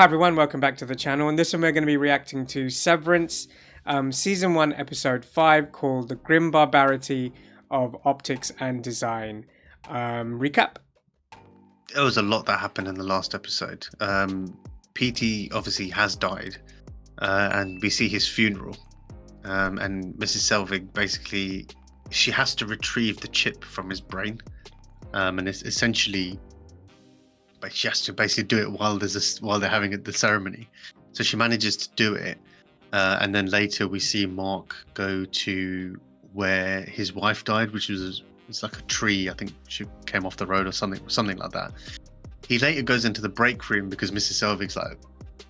Hi everyone, welcome back to the channel. And this one we're going to be reacting to Severance, Season 1, Episode 5, called The Grim Barbarity of Optics and Design. Recap? There was a lot that happened in the last episode. PT obviously has died, and we see his funeral. And Mrs. Selvig basically, she has to retrieve the chip from his brain, and it's essentially, but she has to basically do it while they're having the ceremony. So she manages to do it, and then later we see Mark go to where his wife died, which was it's like a tree. I think she came off the road or something like that. He later goes into the break room because Mrs. Selvig's like,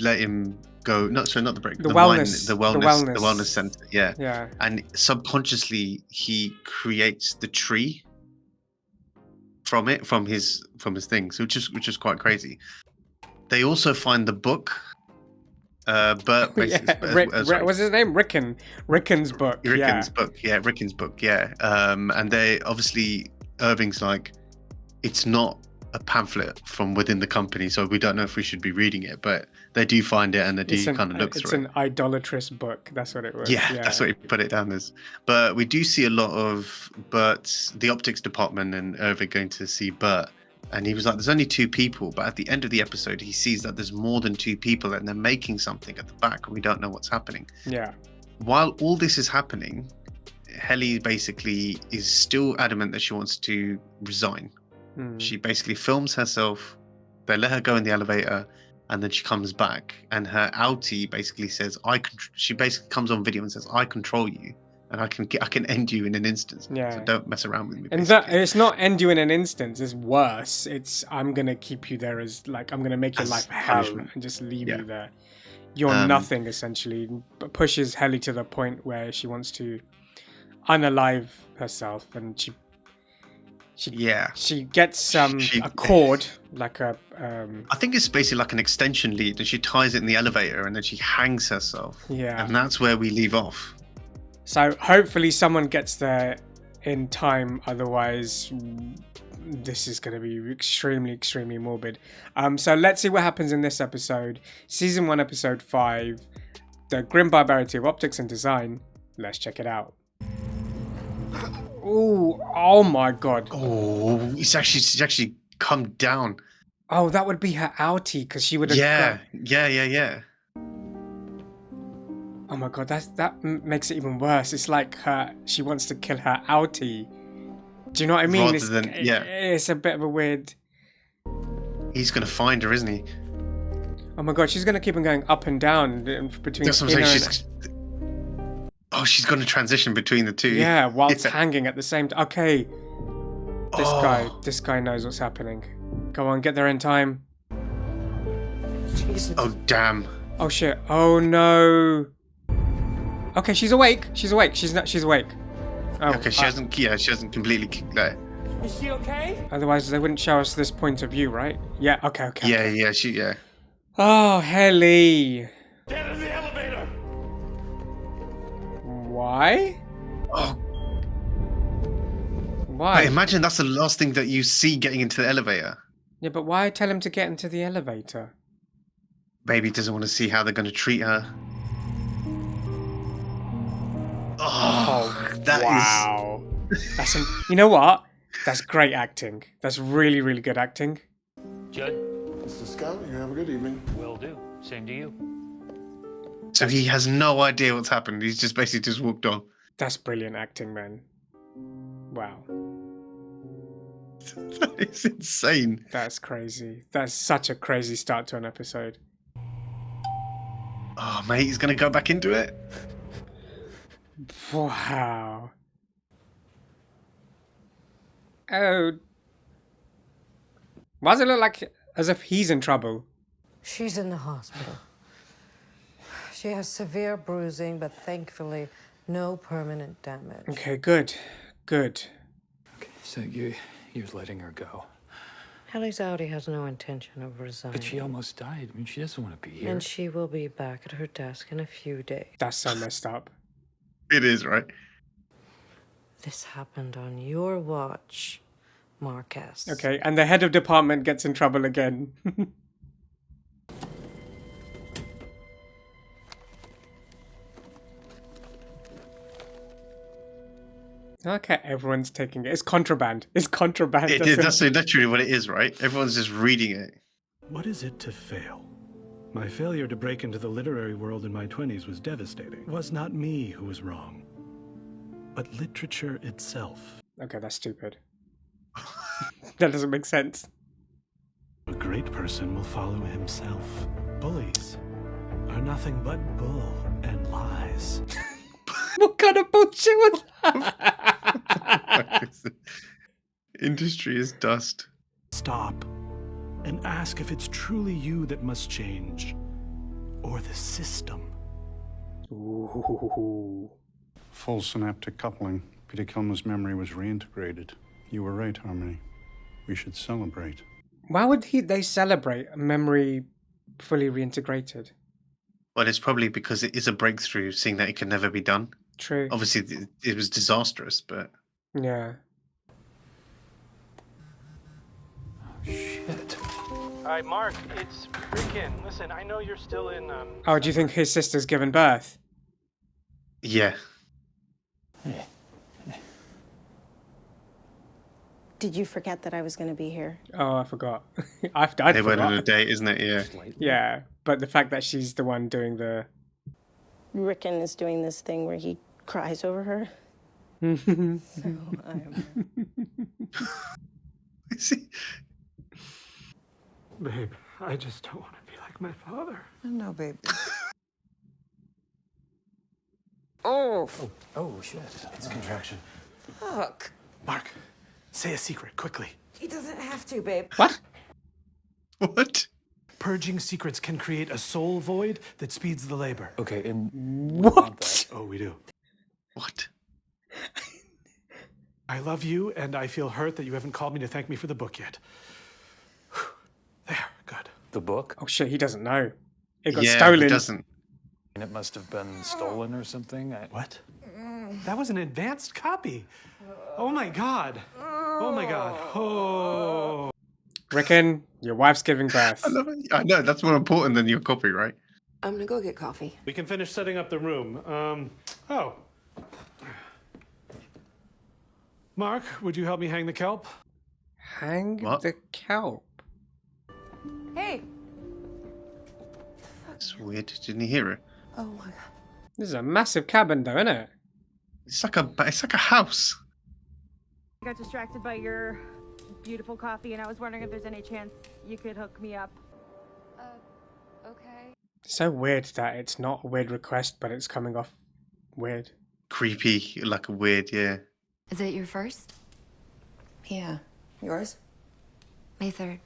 let him go. Not the break. The wellness center. Yeah. Yeah. And subconsciously he creates the tree from his thing, so which is quite crazy. They also find the book. Bert what's his name? Rickon's book. Rickon's book. Yeah. And they obviously Irving's like, it's not a pamphlet from within the company, so we don't know if we should be reading it, but they do find it and they do kind of look through it. It's an idolatrous book. That's what it was. Yeah, that's what he put it down as. But we do see a lot of the optics department and Irving going to see Bert. And he was like, there's only 2 people. But at the end of the episode, he sees that there's more than 2 people and they're making something at the back and we don't know what's happening. Yeah. While all this is happening, Helly basically is still adamant that she wants to resign. She basically films herself. They let her go in the elevator and then she comes back. And her outie basically says, she basically comes on video and says, I control you. And I can end you in an instant. Yeah. So don't mess around with me. And that it's not end you in an instant. It's worse. It's I'm gonna keep you there as like I'm gonna make your life hell and just leave you there. You're nothing essentially. But pushes Helly to the point where she wants to unalive herself, and she gets a cord, like a I think it's basically like an extension lead, and she ties it in the elevator and then she hangs herself. Yeah. And that's where we leave off. So hopefully someone gets there in time, otherwise this is going to be extremely morbid. So let's see what happens in this episode. Season 1, Episode 5, The Grim Barbarity of Optics and Design. Let's check it out. Ooh, oh my god. Oh, she's actually come down. Oh, that would be her outie, because she would have... Yeah. Oh my god, that makes it even worse. It's like she wants to kill her outie. Do you know what I mean? It's a bit of a weird... He's going to find her, isn't he? Oh my god, she's going to keep on going up and down between... That's what I'm saying. Oh, she's going to transition between the two. Yeah, whilst hanging at the same time. Okay. This guy knows what's happening. Go on, get there in time. Jesus. Oh, damn. Oh, shit. Oh, no. Okay, she's awake. She's awake. She's awake. Oh, okay, she hasn't completely kicked there. Is she okay? Otherwise, they wouldn't show us this point of view, right? Yeah, okay. Yeah. Oh, Helly. Get in the elevator! Why? Oh. Why? Hey, imagine that's the last thing that you see getting into the elevator. Yeah, but why tell him to get into the elevator? Maybe he doesn't want to see how they're going to treat her. Oh, wow. That's you know what? That's great acting. That's really good acting. Judd? Mr. Scott, you have a good evening. Will do. Same to you. So he has no idea what's happened. He's just basically just walked on. That's brilliant acting, man. Wow. That is insane. That's crazy. That's such a crazy start to an episode. Oh, mate, he's going to go back into it? Wow. Oh. Why does it look like as if he's in trouble? She's in the hospital. She has severe bruising, but thankfully no permanent damage. Okay, good. Okay, so you're letting her go. Helly's outie has no intention of resigning. But she almost died. I mean, she doesn't want to be here. And she will be back at her desk in a few days. That's so messed up. It is, right? This happened on your watch, Marquez. Okay, and the head of department gets in trouble again. Okay, everyone's taking it. It's contraband. It's contraband. It is. That's literally what it is, right? Everyone's just reading it. What is it to fail? My failure to break into the literary world in my 20s was devastating. It was not me who was wrong, but literature itself. Okay, that's stupid. That doesn't make sense. A great person will follow himself. Bullies are nothing but bull and lies. What kind of bullshit was that? Industry is dust. Stop and ask if it's truly you that must change, or the system. Ooh. Full synaptic coupling. Peter Kilmer's memory was reintegrated. You were right, Harmony. We should celebrate. Why would they celebrate a memory fully reintegrated? Well, it's probably because it is a breakthrough, seeing that it can never be done. True. Obviously, it was disastrous, but Yeah. Shit. All right, Mark, it's Ricken. Listen, I know you're still in. Oh, do you think his sister's given birth? yeah. Did you forget that I was going to be here? Oh, I forgot. I They went on a forgot. date, isn't it? Yeah. Yeah, but the fact that she's the one doing the... Ricken is doing this thing where he cries over her. So I'm... Is he? Babe, I just don't want to be like my father. No, babe. Oh, shit. It's a contraction. Fuck. Mark, say a secret, quickly. He doesn't have to, babe. What? What? Purging secrets can create a soul void that speeds the labor. Okay, and What? Oh, we do. What? I love you, and I feel hurt that you haven't called me to thank me for the book yet. There, good. the book, Oh shit, he doesn't know. It got Yeah, stolen. he doesn't. and it must have been stolen or something. What? That was an advanced copy. Oh my god. Oh my god. Oh. Ricken, your wife's giving birth. I know, that's more important than your copy, right? I'm gonna go get coffee. We can finish setting up the room. Oh. Mark, would you help me hang the kelp? Hang What? the kelp. Hey. It's weird. Didn't you hear it? Oh my god. This is a massive cabin though, isn't it? It's like a house. I got distracted by your beautiful coffee, and I was wondering if there's any chance you could hook me up. Okay. So weird that it's not a weird request, but it's coming off weird. Creepy, like a weird, yeah. Is it your first? Yeah. Yours? May 3rd.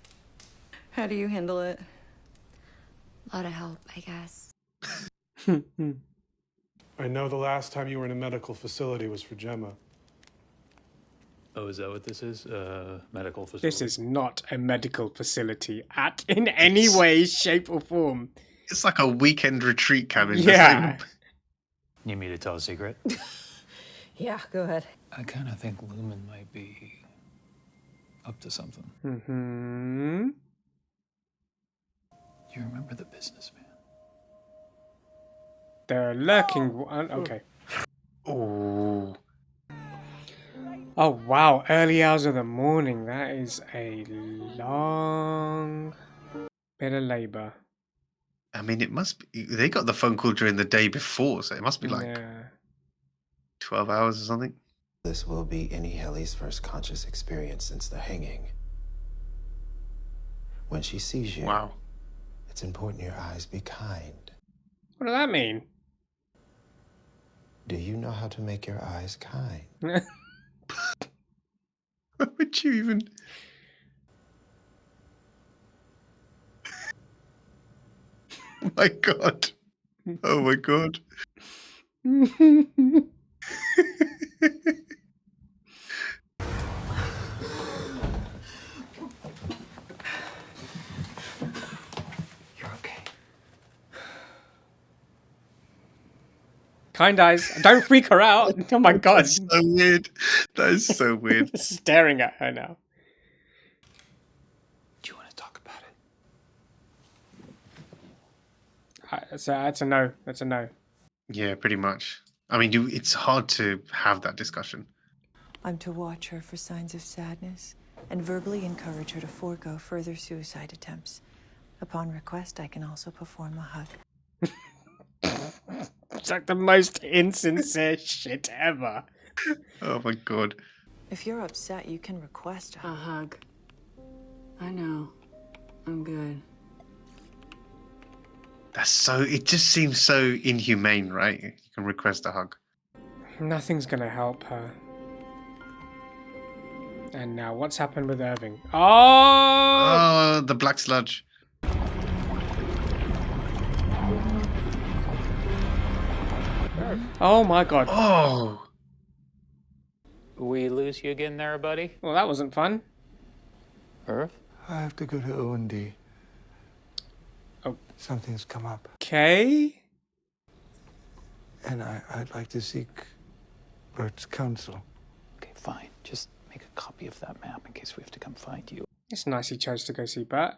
How do you handle it? A lot of help, I guess. I know the last time you were in a medical facility was for Gemma. Oh, is that what this is? Medical facility. This is not a medical facility in any way, shape, or form. It's like a weekend retreat cabin. Yeah. Need me to tell a secret? Yeah, go ahead. I kind of think Lumen might be up to something. Mm-hmm. You remember the businessman? The lurking one. Okay. Oh. Oh wow! Early hours of the morning. That is a long bit of labor. I mean, it must be. They got the phone call during the day before, so it must be like Yeah. 12 hours or something. This will be Annie Helly's first conscious experience since the hanging. When she sees you, Wow. it's important your eyes be kind. What does that mean? Do you know how to make your eyes kind? Why would you even? Oh my god. Oh my god. You're okay. Kind eyes. Don't freak her out. Oh my god. That's so weird. That is so weird. Staring at her now. Do you want to talk about it? So that's a no. That's a no. Yeah, pretty much. I mean, it's hard to have that discussion. I'm to watch her for signs of sadness and verbally encourage her to forego further suicide attempts. Upon request, I can also perform a hug. It's like the most insincere shit ever. Oh my god. If you're upset, you can request A hug. I know. I'm good. That's so. It just seems so inhumane, right? You can request a hug. Nothing's gonna help her. And now, what's happened with Irving? Oh! Oh, the black sludge. Oh my god. Oh! We lose you again there, buddy? Well, that wasn't fun. Irv? I have to go to O&D. Oh. Something's come up. Okay. And I'd like to seek Bert's counsel. Okay, fine. Just make a copy of that map in case we have to come find you. It's nice he chose to go see Bert.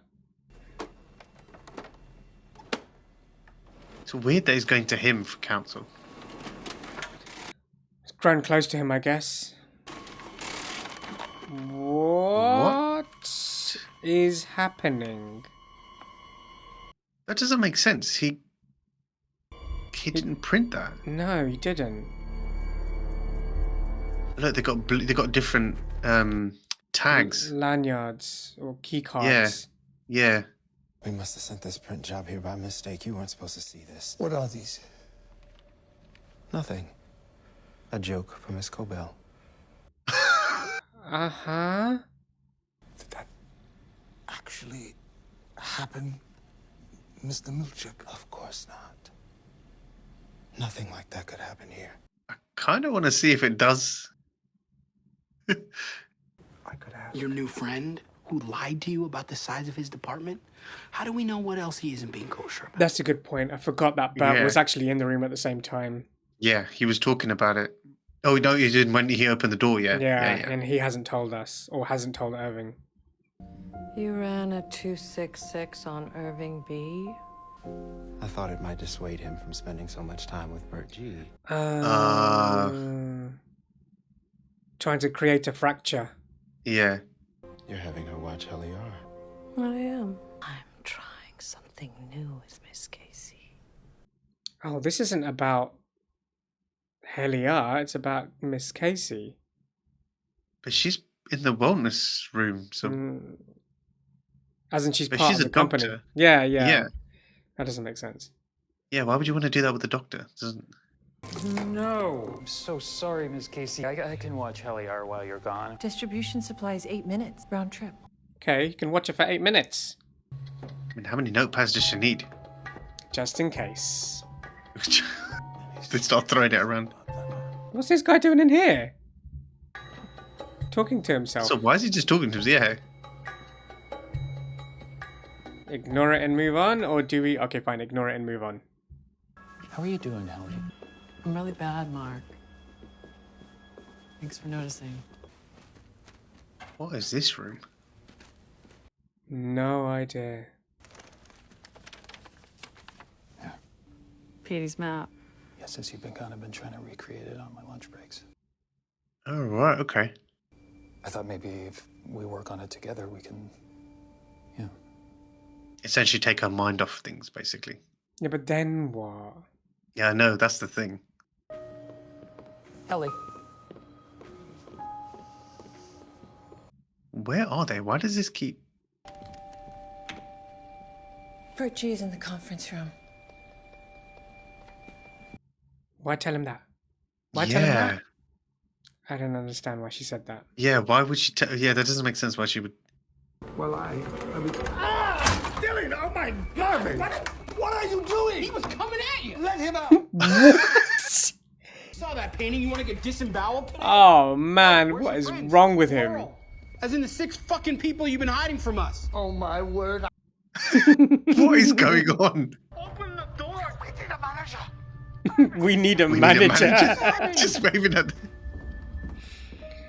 It's weird that he's going to him for counsel. It's grown close to him, I guess. What is happening? That doesn't make sense. He didn't print that. No, he didn't. Look, they got different tags. Lanyards or key Yeah, cards. yeah. We must have sent this print job here by mistake. You weren't supposed to see this. What are these? Nothing. A joke from Miss Cobell. Uh-huh. Did that actually happen, Mr. Milchip? Of course not. Nothing like that could happen here. I kind of want to see if it does. I could have. Your new friend who lied to you about the size of his department? How do we know what else he isn't being kosher about? That's a good point. I forgot that Bert Yeah. was actually in the room at the same time. Yeah, he was talking about it. Oh no, he didn't when he opened the door. Yeah, Yeah, and he hasn't told us, or hasn't told Irving. You ran a 266 on Irving B. I thought it might dissuade him from spending so much time with Bert G. Trying to create a fracture. Yeah. You're having her watch Heliar. I am. I'm trying something new with Miss Casey. Oh, this isn't about Heliar, it's about Miss Casey. But she's in the wellness room, so. As in she's But part she's of a the company. doctor. Yeah. Yeah. That doesn't make sense. Yeah, why would you want to do that with the doctor? Doesn't. No, I'm so sorry, Miss Casey. I can watch Heliar while you're gone. Distribution supplies 8 minutes, round trip. Okay, you can watch it for 8 minutes. I mean, how many notepads does she need? Just in case. They start throwing it around. What's this guy doing in here? Talking to himself. So why is he just talking to us? Yeah. Ignore it and move on, or do we? Okay, fine. Ignore it and move on. How are you doing, Helly? I'm really bad, Mark. Thanks for noticing. What is this room? No idea. Petey's map. Yeah, since you've been gone, I've been trying to recreate it on my lunch breaks. Oh right, okay. I thought maybe if we work on it together, we can. Yeah. Essentially, take our mind off things, basically. Yeah, but then what? Yeah, I know. That's the thing. Ellie. Where are they? Why does this keep? Bert G is in the conference room. Why tell him that? Why tell him that? I don't understand why she said that. Yeah, why would she tell? Yeah, that doesn't make sense why she would. Well, I mean... Dylan, oh my God! What are you doing? He was coming at you. Let him out. Saw that painting? You want to get disemboweled? Oh man, what is wrong with him? As in the 6 fucking people you've been hiding from us. Oh my word. What is going on? Open the door. We need a manager. We need a We manager. need a manager. Just waving at.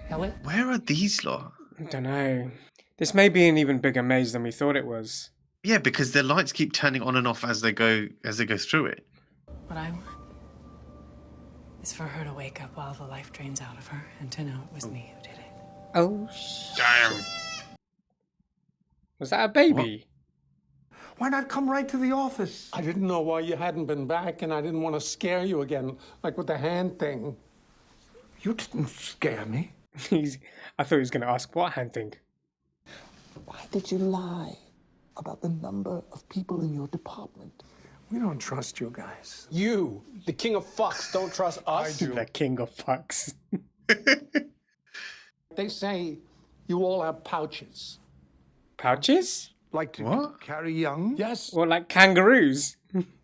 Helen? Where are these lot? I don't know. This may be an even bigger maze than we thought it was. Yeah, because the lights keep turning on and off as they go through it. What I want is for her to wake up while the life drains out of her and to know it was me who did it. Oh, Damn. Was that a baby? Why not come right to the office? I didn't know why you hadn't been back, and I didn't want to scare you again, like with the hand thing. You didn't scare me. I thought he was going to ask what hand thing. Why did you lie about the number of people in your department? We don't trust you guys. You, the king of fucks, don't trust us? I do. The king of fucks. They say you all have pouches. Pouches? Like to carry young? Yes. Or like kangaroos?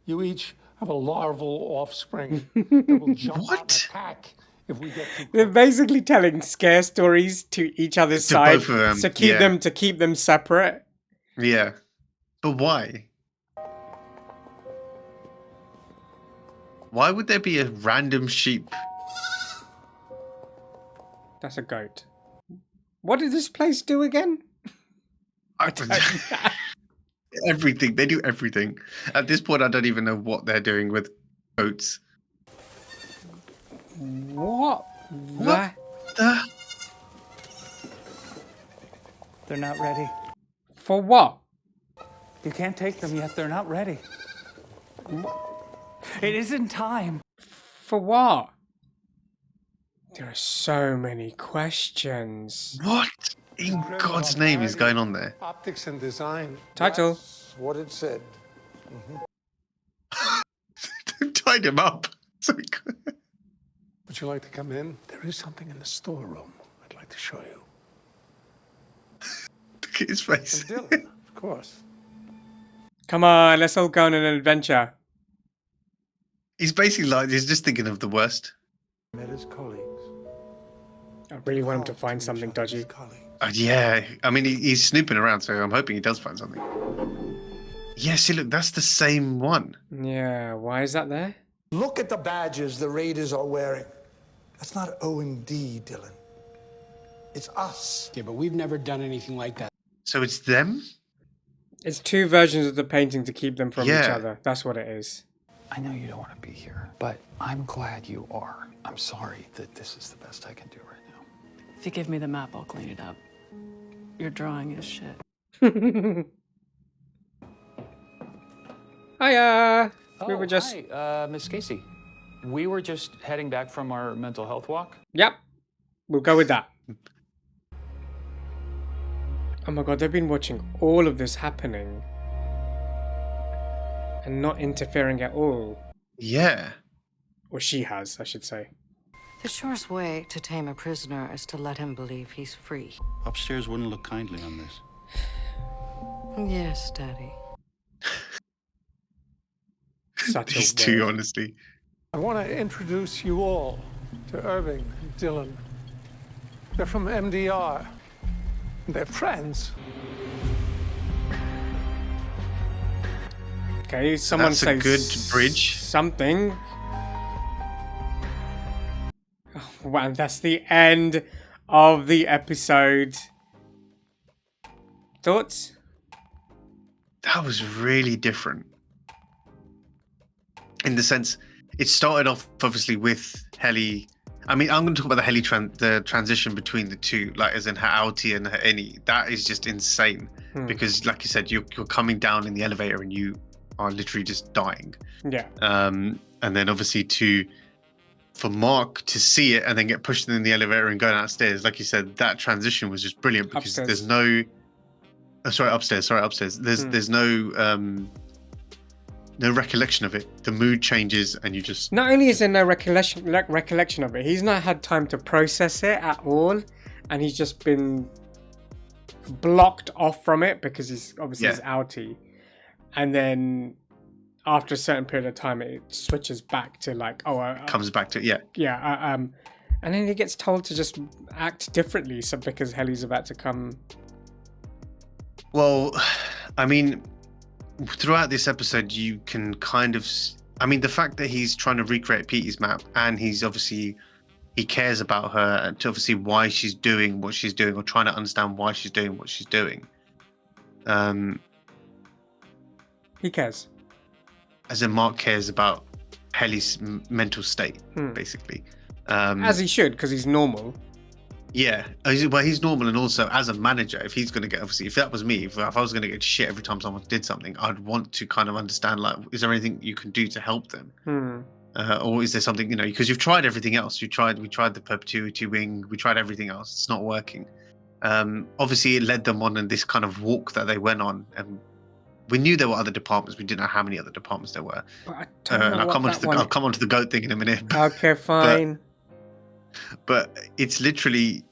You each have a larval offspring that will jump out and attack if we get too They're basically telling scare stories to each other's To side both of them, to keep them separate. Yeah. But why? Why would there be a random sheep? That's a goat. What did this place do again? Everything. They do everything. At this point, I don't even know what they're doing with goats. What? What the? They're not ready. For what? You can't take them yet. They're not ready. It isn't time. For what? There are so many questions. What in God's name is going on there? Optics and design. Title. That's what it said. They've tied him up. So he could... Would you like to come in? There is something in the storeroom I'd like to show you. Look at his face. And Dylan, of course. Come on, let's all go on an adventure. He's basically like, he's just thinking of the worst. Met his colleagues. I really want him to find something dodgy. Yeah, I mean, he's snooping around, so I'm hoping he does find something. Yeah, see, look, that's the same one. Yeah, why is that there? Look at the badges the raiders are wearing. That's not O&D, Dylan. It's us. Yeah, but we've never done anything like that. So it's them? It's two versions of the painting to keep them from each Yeah. other. That's what it is. I know you don't want to be here, but I'm glad you are. I'm sorry that this is the best I can do right now. If you give me the map, I'll clean it up. Your drawing is shit. Hiya! We Oh, were just... hi, Miss Casey. We were just heading back from our mental health walk. Yep. We'll go with that. Oh my god, they've been watching all of this happening. And not interfering at all. Yeah. Or she has, I should say. The surest way to tame a prisoner is to let him believe he's free. Upstairs wouldn't look kindly on this. Yes, Daddy. Such These a two, word. honestly. I want to introduce you all to Irving and Dylan. They're from MDR. They're friends. Okay, someone That's a says good bridge. something. Oh, wow, that's the end of the episode. Thoughts? That was really different. In the sense, it started off obviously with Helly. I mean, I'm going to talk about the Helly the transition between the two, like as in her outie and her innie. That is just insane because, like you said, you're coming down in the elevator and you are literally just dying. Yeah. And then obviously for Mark to see it and then get pushed in the elevator and go downstairs, like you said, that transition was just brilliant because Upstairs. there's no. Upstairs. There's no recollection of it. The mood changes and you just... Not only is there no recollection of it, he's not had time to process it at all, and he's just been blocked off from it because he's obviously his outie. And then after a certain period of time, it switches back to like, comes back to and then he gets told to just act differently, so because Helly's about to come. Well, I mean, throughout this episode, you can kind of... I mean, the fact that he's trying to recreate Petey's map and he's obviously... He cares about her and to obviously why she's doing what she's doing or trying to understand why she's doing what she's doing. He cares. As in Mark cares about Helly's mental state, basically. As he should, because he's normal. Yeah, well, he's normal, and also as a manager, if he's going to get, obviously, if that was me, if I was going to get shit every time someone did something, I'd want to kind of understand, like, is there anything you can do to help them, or is there something, you know, because you've tried everything else. We tried the perpetuity wing, we tried everything else. It's not working. Obviously, it led them on this kind of walk that they went on, and we knew there were other departments. We didn't know how many other departments there were. But I don't know and I'll come onto the goat thing in a minute. Okay, fine. But it's literally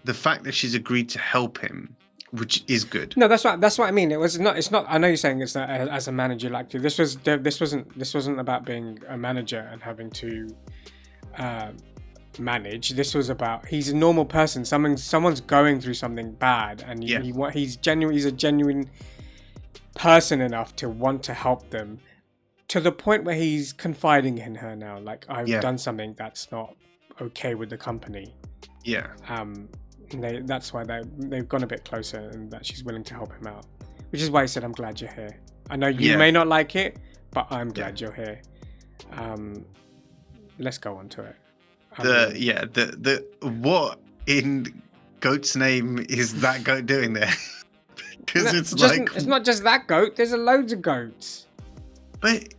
the fact that she's agreed to help him, which is good. No, that's what I mean. It's not. I know you're saying it's not as a manager like to. This wasn't about being a manager and having to manage. This was about he's a normal person. Someone's going through something bad, and he's a genuine person enough to want to help them, to the point where he's confiding in her now. Like, I've done something that's not okay with the company. Yeah. That's why they've gone a bit closer, and that she's willing to help him out, which is why he said, "I'm glad you're here. I know you may not like it, but I'm glad you're here." Let's go on to it. The what in goat's name is that goat doing there? Because it's not just that goat. There's loads of goats. But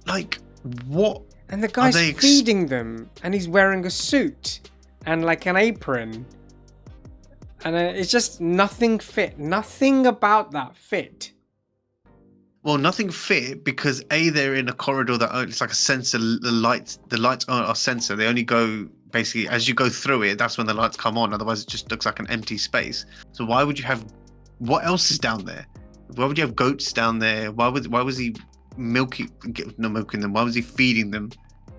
like, what? And the guy's feeding them, and he's wearing a suit and like an apron, and it's just nothing fit. Nothing about that fit. Well, nothing fit because they're in a corridor that it's like a sensor. The lights are sensor. They only go basically as you go through it. That's when the lights come on. Otherwise, it just looks like an empty space. So why would you have? What else is down there? Why would you have goats down there? Why was he milking them? Why was he feeding them?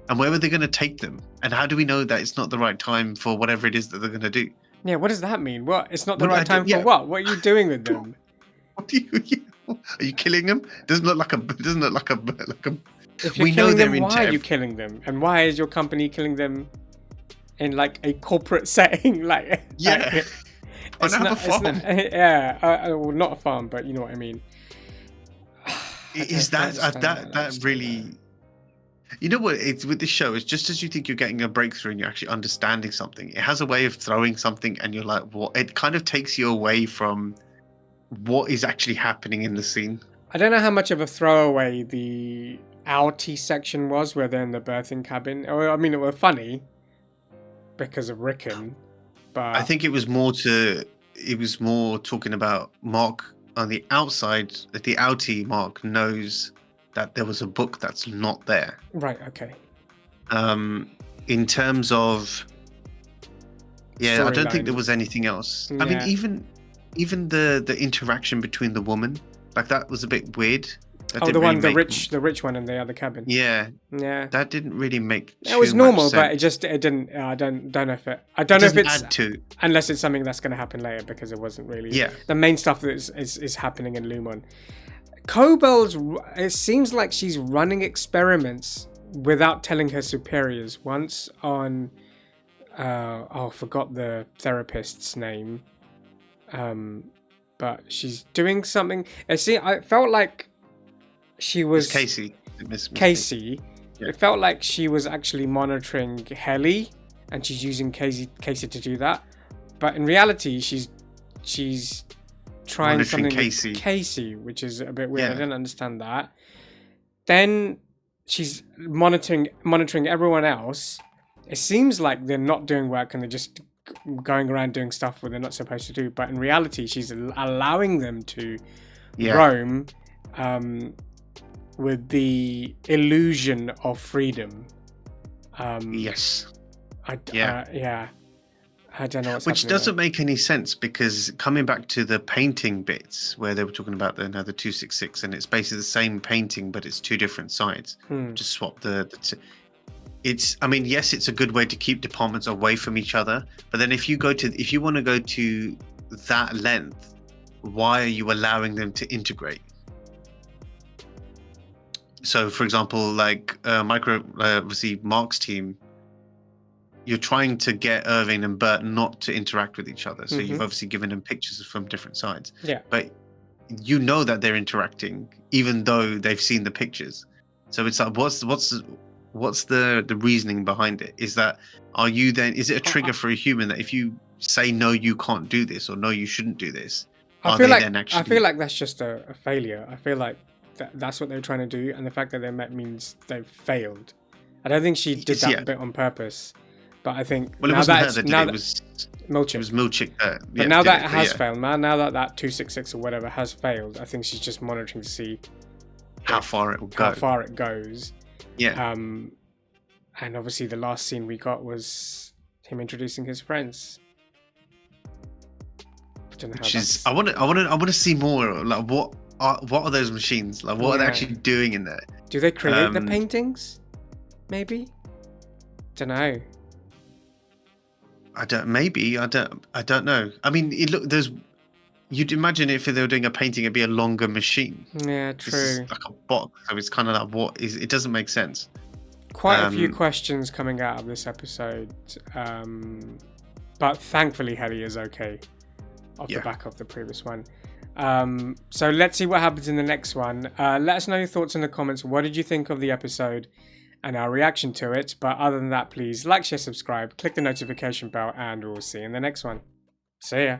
And where were they going to take them? And how do we know that it's not the right time for whatever it is that they're going to do? Yeah, what does that mean? What? It's not the right time for what? What are you doing with them? Are you killing them? Doesn't look like a. If you're killing them, why are you killing them? And why is your company killing them in like a corporate setting? Like on a farm. Well, not a farm, but you know what I mean. Is that really? You know what? It's with this show. It's just as you think you're getting a breakthrough and you're actually understanding something. It has a way of throwing something, and you're like, "What?" It kind of takes you away from what is actually happening in the scene. I don't know how much of a throwaway the outie section was, where they're in the birthing cabin. I mean, it was funny because of Rickon, but I think it was more talking about Mark on the outside. That the outie Mark knows that there was a book that's not there. Right. Okay. In terms of, I don't think there was anything else. Yeah. I mean, even the interaction between the woman, like that was a bit weird. The rich one in the other cabin. Yeah. That didn't really make. It was normal, but it didn't. I don't know if it's add to, unless it's something that's going to happen later, because it wasn't really the main stuff that is happening in Lumon. Cobel's. It seems like she's running experiments without telling her superiors. Once on, I forgot the therapist's name. But she's doing something. I felt like she was Casey. Casey. Yeah. It felt like she was actually monitoring Helly, and she's using Casey to do that. But in reality, she's trying something with Casey, which is a bit weird. I didn't understand that. Then she's monitoring everyone else. It seems like they're not doing work and they're just going around doing stuff where they're not supposed to do. But in reality, she's allowing them to roam with the illusion of freedom. I don't know what's Which happening doesn't make any sense, because coming back to the painting bits where they were talking about the 266, and it's basically the same painting, but it's two different sides. Just swap it's, I mean, yes, it's a good way to keep departments away from each other, but then if you want to go to that length, why are you allowing them to integrate? So, for example, like obviously Mark's team, you're trying to get Irving and Bert not to interact with each other. So you've obviously given them pictures from different sides. Yeah. But you know that they're interacting, even though they've seen the pictures. So it's like, what's the reasoning behind it? Is it a trigger for a human that if you say no, you can't do this, or no, you shouldn't do this, I feel like that's just a failure. I feel like that's what they're trying to do, and the fact that they met means they've failed. I don't think she did that bit on purpose, but I think it wasn't her that did it. It was Milchick. It was Milchick. But now that it has failed, now that 266 or whatever has failed, I think she's just monitoring to see how far it will go. How far it goes. Yeah. And obviously the last scene we got was him introducing his friends. I want to see more. Like, what are those machines? Like, what are they actually doing in there? Do they create the paintings? Maybe. Don't know. I don't know. I mean, you'd imagine if they were doing a painting, it'd be a longer machine. Yeah, true. This is like a box, so it's kind of like, it doesn't make sense. Quite a few questions coming out of this episode, but thankfully Heli is okay off the back of the previous one. So let's see what happens in the next one. Let us know your thoughts in the comments. What did you think of the episode and our reaction to it? But other than that, please like, share, subscribe, click the notification bell, and we'll see you in the next one. See ya.